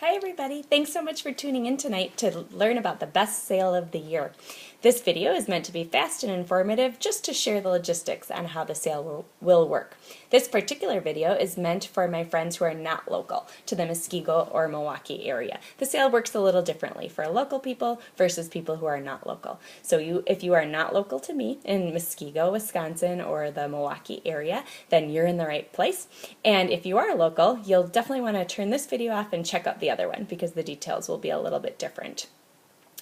Hi everybody, thanks so much for tuning in tonight to learn about the best sale of the year. This video is meant to be fast and informative just to share the logistics on how the sale will work. This particular video is meant for my friends who are not local to the Muskego or Milwaukee area. The sale works a little differently for local people versus people who are not local. So if you are not local to me in Muskego, Wisconsin or the Milwaukee area, then you're in the right place. And if you are local, you'll definitely want to turn this video off and check out the other one because the details will be a little bit different.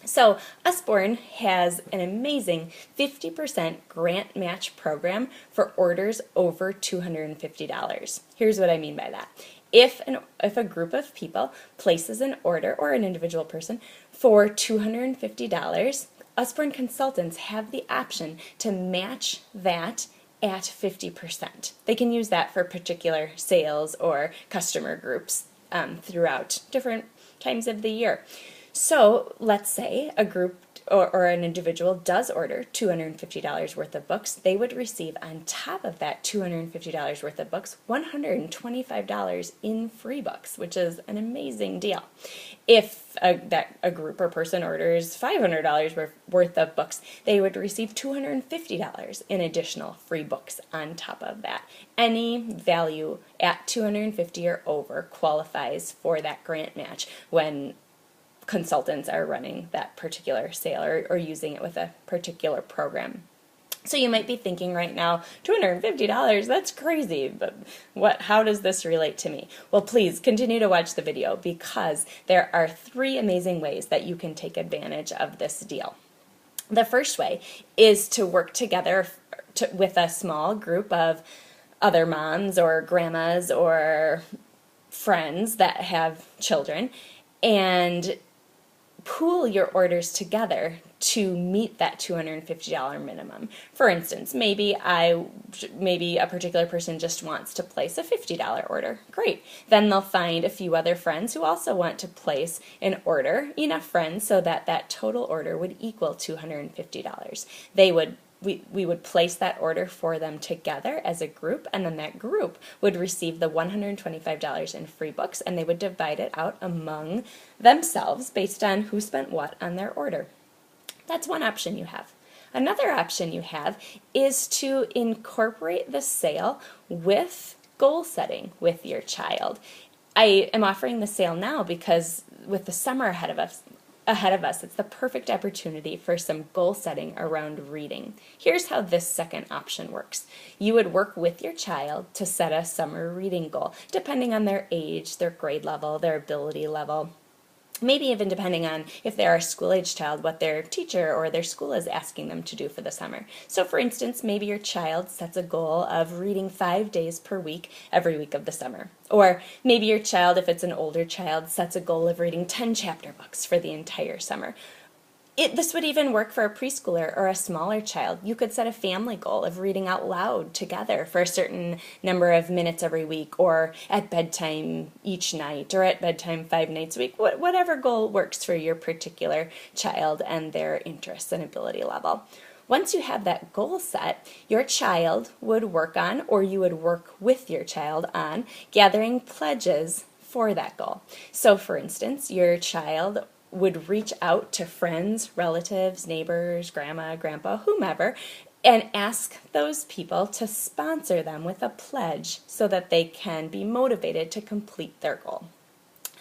So Usborne has an amazing 50% grant match program for orders over $250. Here's what I mean by that. If a group of people places an order, or an individual person, for $250, Usborne consultants have the option to match that at 50%. They can use that for particular sales or customer groups throughout different times of the year. So let's say a group or an individual does order $250 worth of books. They would receive on top of that $250 worth of books $125 in free books, which is an amazing deal. If a group or person orders $500 worth of books, they would receive $250 in additional free books on top of that. Any value at $250 or over qualifies for that grant match when consultants are running that particular sale or using it with a particular program. So you might be thinking right now, $250, that's crazy, but how does this relate to me? Well, please continue to watch the video because there are 3 amazing ways that you can take advantage of this deal. The first way is to work together with a small group of other moms or grandmas or friends that have children and pool your orders together to meet that $250 minimum. For instance, maybe a particular person just wants to place a $50 order. Great. Then they'll find a few other friends who also want to place an order, enough friends so that that total order would equal $250. We would place that order for them together as a group, and then that group would receive the $125 in free books, and they would divide it out among themselves based on who spent what on their order. That's one option you have. Another option you have is to incorporate the sale with goal setting with your child. I am offering the sale now because with the summer ahead of us, it's the perfect opportunity for some goal setting around reading. Here's how this second option works. You would work with your child to set a summer reading goal, depending on their age, their grade level, their ability level. Maybe even depending on if they're a school-age child, what their teacher or their school is asking them to do for the summer. So for instance, maybe your child sets a goal of reading 5 days per week every week of the summer. Or maybe your child, if it's an older child, sets a goal of reading 10 chapter books for the entire summer. This would even work for a preschooler or a smaller child. You could set a family goal of reading out loud together for a certain number of minutes every week, or at bedtime each night, or at bedtime 5 nights a week. Whatever goal works for your particular child and their interests and ability level. Once you have that goal set, your child would work on, or you would work with your child on, gathering pledges for that goal. So for instance, your child would reach out to friends, relatives, neighbors, grandma, grandpa, whomever, and ask those people to sponsor them with a pledge so that they can be motivated to complete their goal.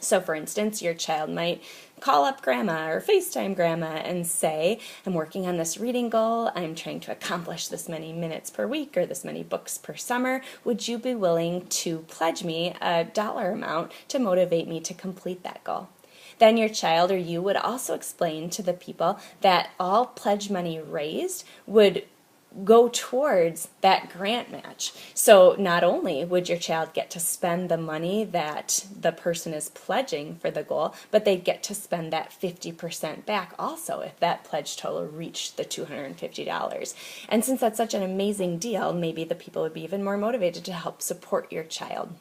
So for instance, your child might call up grandma or FaceTime grandma and say, I'm working on this reading goal, I'm trying to accomplish this many minutes per week or this many books per summer. Would you be willing to pledge me a dollar amount to motivate me to complete that goal? Then your child or you would also explain to the people that all pledge money raised would go towards that grant match. So not only would your child get to spend the money that the person is pledging for the goal, but they'd get to spend that 50% back also if that pledge total reached the $250. And since that's such an amazing deal, maybe the people would be even more motivated to help support your child.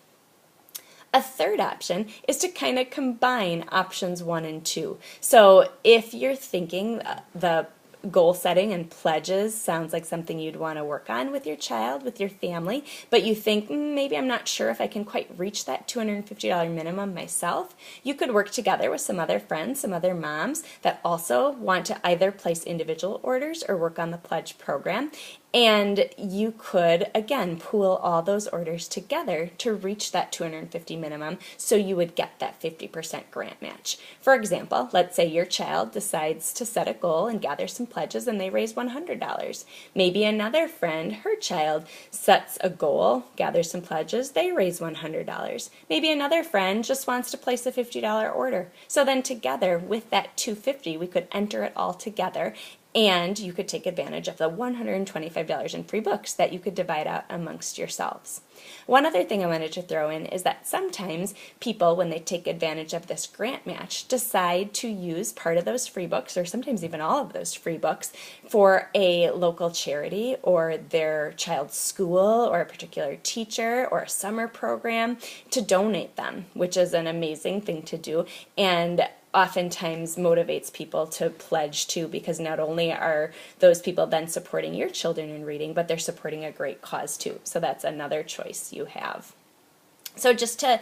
A third option is to kind of combine options 1 and 2. So if you're thinking the goal setting and pledges sounds like something you'd want to work on with your child, with your family, but you think, maybe I'm not sure if I can quite reach that $250 minimum myself, you could work together with some other friends, some other moms that also want to either place individual orders or work on the pledge program. And you could, again, pool all those orders together to reach that $250 minimum, so you would get that 50% grant match. For example, let's say your child decides to set a goal and gather some pledges and they raise $100. Maybe another friend, her child, sets a goal, gathers some pledges, they raise $100. Maybe another friend just wants to place a $50 order. So then together with that $250, we could enter it all together, and you could take advantage of the $125 in free books that you could divide out amongst yourselves. One other thing I wanted to throw in is that sometimes people, when they take advantage of this grant match, decide to use part of those free books, or sometimes even all of those free books, for a local charity or their child's school or a particular teacher or a summer program, to donate them, which is an amazing thing to do, and oftentimes motivates people to pledge too, because not only are those people then supporting your children in reading, but they're supporting a great cause too. So that's another choice you have. So just to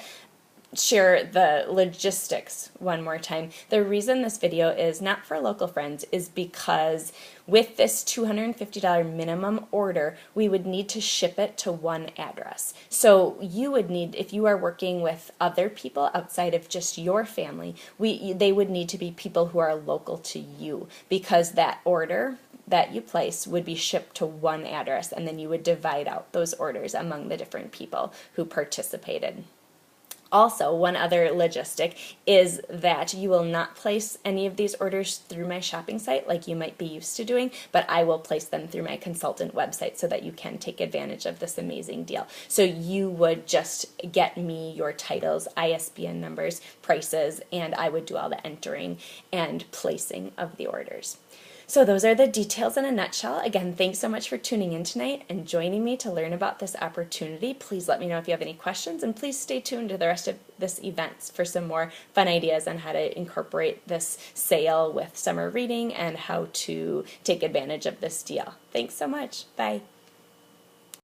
share the logistics one more time, the reason this video is not for local friends is because with this $250 minimum order, we would need to ship it to one address. So you would need, if you are working with other people outside of just your family, they would need to be people who are local to you, because that order that you place would be shipped to one address, and then you would divide out those orders among the different people who participated. Also, one other logistic is that you will not place any of these orders through my shopping site like you might be used to doing, but I will place them through my consultant website so that you can take advantage of this amazing deal. So you would just get me your titles, ISBN numbers, prices, and I would do all the entering and placing of the orders. So those are the details in a nutshell. Again, thanks so much for tuning in tonight and joining me to learn about this opportunity. Please let me know if you have any questions, and please stay tuned to the rest of this event for some more fun ideas on how to incorporate this sale with summer reading and how to take advantage of this deal. Thanks so much. Bye.